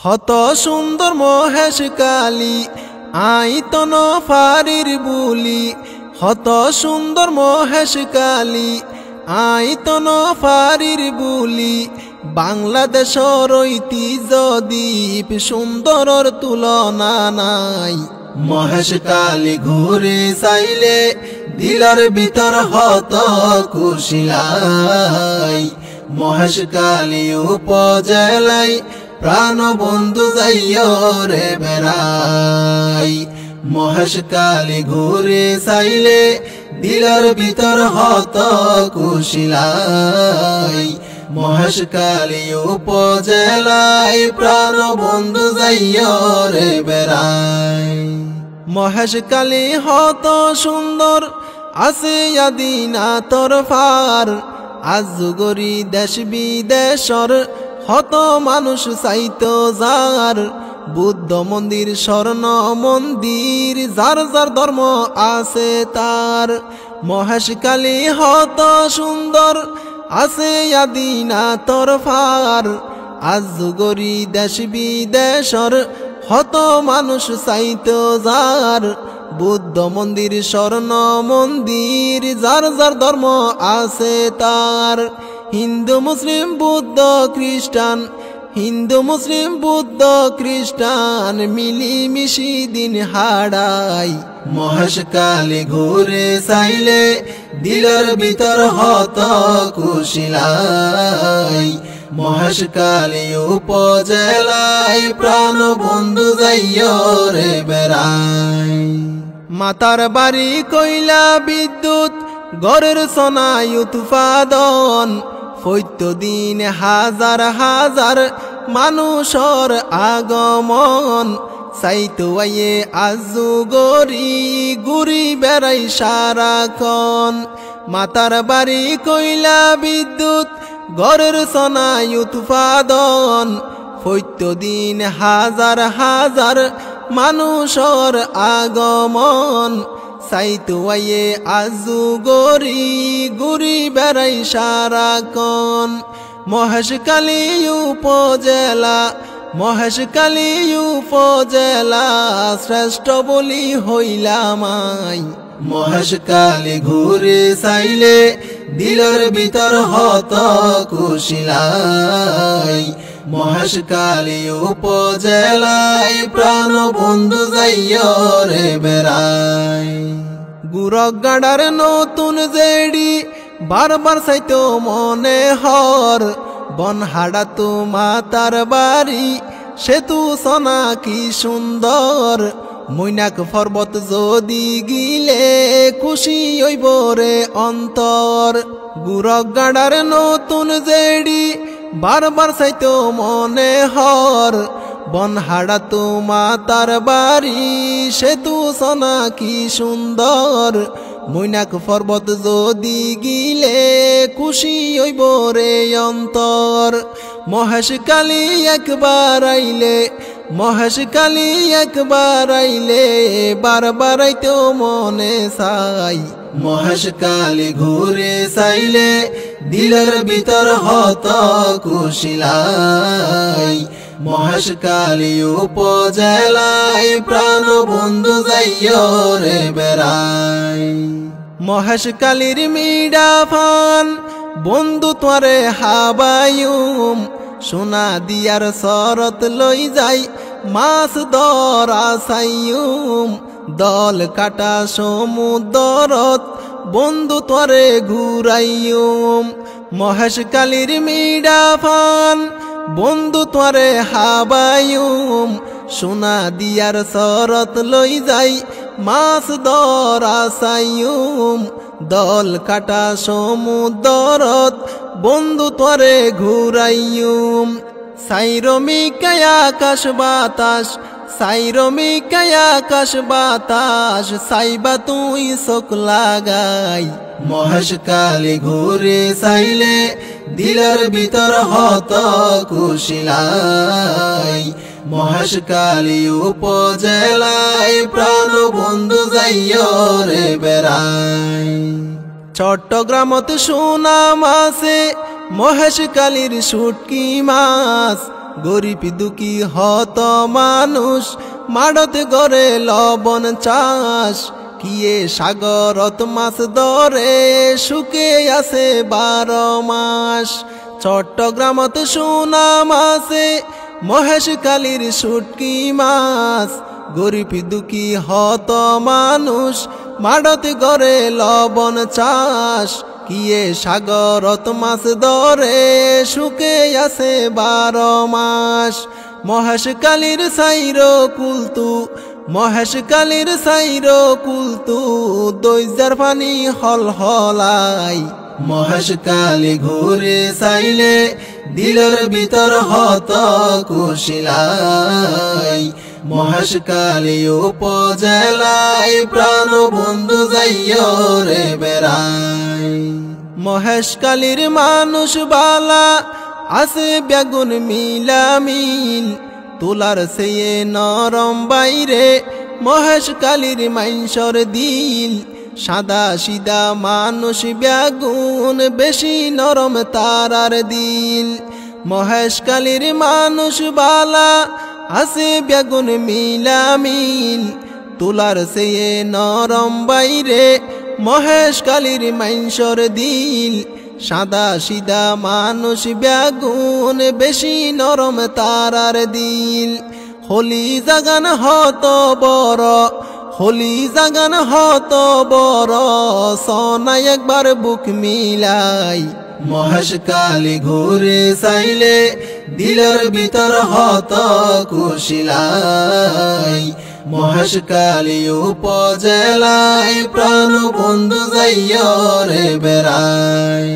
হত সুন্দর মহেশ কালী আইতন ফারির বুলি, হত সুন্দর মহেশ কালী আইতন ফারির বুলি। বাংলাদেশর ঐতিহ্য দ্বীপ সুন্দরর তুলনা নাই। মহেশ কালী ঘুরে চাইলে দিলার ভিতর হত খুশিলাই। মহেশ কালী উপজেলায় প্রাণ বন্ধু যাইও রে বেড়াই। মহেশ কালী ঘুরে চাইলে দিলার ভিতর হত খুশিলাই। মহেশ কালী উপজেলায় প্রাণ বন্ধু যাইও রে বেড়াই। মহেশ কালী হত সুন্দর আছে আদিনা তোর ফার। আজ গরি দেশ বিদেশর হত মানুষ চাইতো যার। বুদ্ধ মন্দির স্বর্ণ মন্দির যার যার ধর্ম আছে তার। মহেশ কালী হত সুন্দর আছে আদিনা তোর ফার। আজ গরি দেশ বিদেশর হত মানুষ চাইতো যার। বুদ্ধ মন্দির স্বর্ণ মন্দির যার যার ধর্ম আছে তার। হিন্দু মুসলিম বৌদ্ধ খ্রিস্টান, হিন্দু মুসলিম বৌদ্ধ খ্রিস্টান মিলিমিশি দিন হারাই। মহেশ কালী ঘুরে চাইলে দিলের ভিতর হত খুশিলাই। মহেশ কালী উপজেলায় প্রাণ বন্ধু যাইও রে বেড়াই। মাতার বাড়ি কইলা বিদ্যুৎ গড়ের সোনায় উৎপাদন। প্রত্যেকদিন হাজার হাজার মানুষর আগমন। চাইতো আইয়ে আজু গরি ঘুরি বেড়াই সারাক্ষণ। মাতার বাড়ি কইলা বিদ্যুৎ গড়ের সোনায় উৎপাদন। প্রত্যেকদিন হাজার হাজার মানুষর আগমন। চাইতো আইয়ে আজু গরি ঘুরি বেড়াই সারাক্ষণ। মহেশ কালী উপজেলা, মহেশ কালী উপজেলা শ্রেষ্ঠ বলি হইলামাই। মহেশ কালী ঘুরে চাইলে দিলের ভিতর হত খুশিলাই। মহেশ কালী উপজেলায় প্রাণ বন্ধু যাইও রে বেড়াই। গুরগাড়ার নতুন জেডি বারবার চাইতো মনে হর। বনহাড়া তো মাতার বাড়ি সেতু সোনা কি সুন্দর। মৈনাক পর্বত যদি গিলে খুশি হইব রে অন্তর। গুরগাড়ার নতুন জেডি বারবার চাইতো মনে হর। বনহাড়া তো মাতার বাড়ি সেতু সোনা কি সুন্দর। মৈনাক পর্বত যদি গিলে খুশি হইব রে অন্তর। মহেশ কালী একবার আইলে, মহেশ কালী একবার আইলে বারবার আইতো মনে চাই। মহেশ কালী ঘুরে চাইলে দিলের ভিতর হত খুশিলাই। মহেশ কালী উপজেলায় প্রাণ বন্ধু যাইও রে বেড়াই। মহেশ কালীর মিডা ফান বন্ধু তোরে হাবায়ুম। সোনা দিয়ার শরত লই যাই মাছ ধরা সাইয়ুম। দল কাটা সমুদ্রত বন্ধু তোরে ঘুরাইয়ুম। মহেশ কালীর মিডা ফান বন্ধু তোরে হাবায়ুম। সোনা দিয়ার শরত লই যাই মাছ ধরা সাইয়ুম। দল কাটা সমুদ্রত বন্ধু তোরে ঘুরাইয়ুম। সাইরমিকায় আকাশ বাতাস, সাইরমিকায় আকাশ বাতাস সাইবা তুই চোখ লাগাই। মহেশ কালী ঘুরে চাইলে দিলের ভিতর হত খুশিলাই। মহেশ কালী উপজেলায় প্রাণ বন্ধু যাইও রে বেড়াই। চট্টগ্রামত সুনাম আছে মহেশ কালীর শুটকি মাছ। গরিব দুঃখী হত মানুষ মাড়ত গড়ে লবণ চাষ কিয়ে সাগরত মাছ ধরে শুকে আছে 12 মাস চট্টগ্রামত সুনাম আছে মহেশখালীর শুটকি মাছ গরিব দুঃখী হত মানুষ মাড়ত গড়ে লবণ চাষ কিয়ে সাগরত মাছ ধরে শুকে আছে 12 মাস মহেশখালীর সাইর কুলতু মহেশখালীর সাইর কুলতু দইজার পানি হল হলাই মহেশখালী ঘুরে চাইলে দিলের ভিতর হত কুশিলাই মহেশখালী উপজেলায় প্রাণ বন্ধু যাইও রে বেড়াই মহেশখালীর মানুষ বালা আছে বেগুন মিলামিল তুলার সেয়ে নরম বাইরে মহেশখালীর মাইনসর দিল সাদা সিদা মানুষ বেগুন বেশি নরম তারার দিল মহেশখালীর মানুষ বালা আছে বেগুন মিলামিল তুলার সেয়ে নরম বাইরে মহেশখালীর মাইনসর দিল সাদা সিদা মানুষ বেগুন বেশি নরম তারার দিল হলি জাগান হত বড় হলি জাগান হত বড় সনাই একবার বুক মিলাই মহেশখালী ঘুরে চাইলে দিলের ভিতর হত কুশিলাই মহেশখালী উপজেলায় প্রাণ বন্ধু যাইও রে বেড়াই।